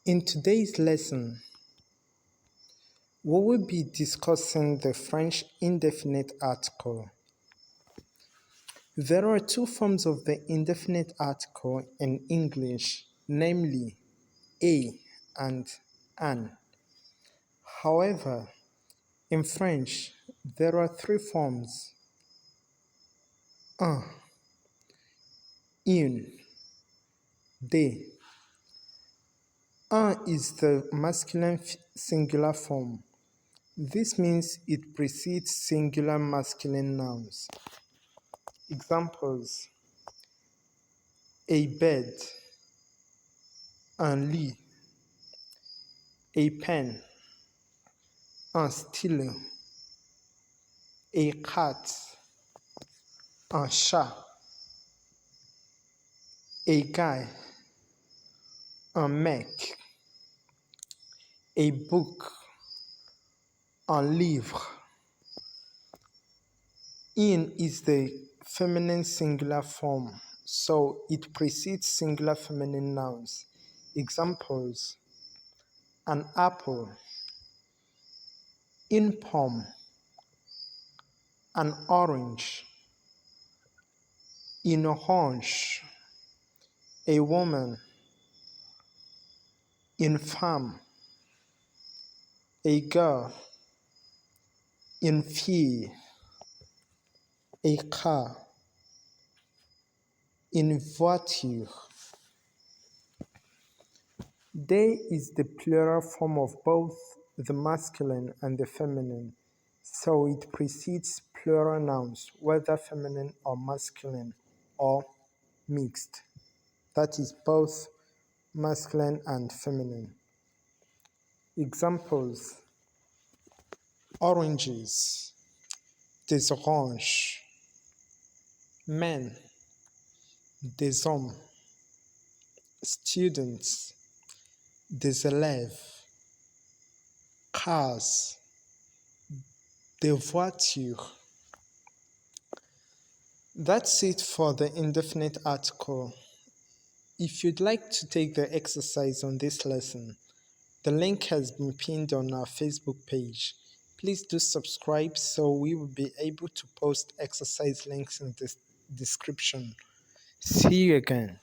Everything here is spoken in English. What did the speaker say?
In today's lesson, we will be discussing the French indefinite article. There are two forms of the indefinite article in English, namely a and an. However, in French, there are three forms: un, une, des. Un is the masculine singular form. This means it precedes singular masculine nouns. Examples: a bed, un lit, a pen, un stylo, a cat, un chat, a guy, un mec, a book, un livre. In is the feminine singular form, so it precedes singular feminine nouns. Examples: an apple, une pomme, an orange, une orange, a woman, une femme, a girl, une fille, a car, une voiture. They is the plural form of both the masculine and the feminine, so it precedes plural nouns, whether feminine or masculine or mixed. That is both masculine and feminine. Examples: oranges, des oranges, men, des hommes, students, des élèves, cars, des voitures. That's it for the indefinite article. If you'd like to take the exercise on this lesson, the link has been pinned on our Facebook page. Please do subscribe so we will be able to post exercise links in the description. See you again.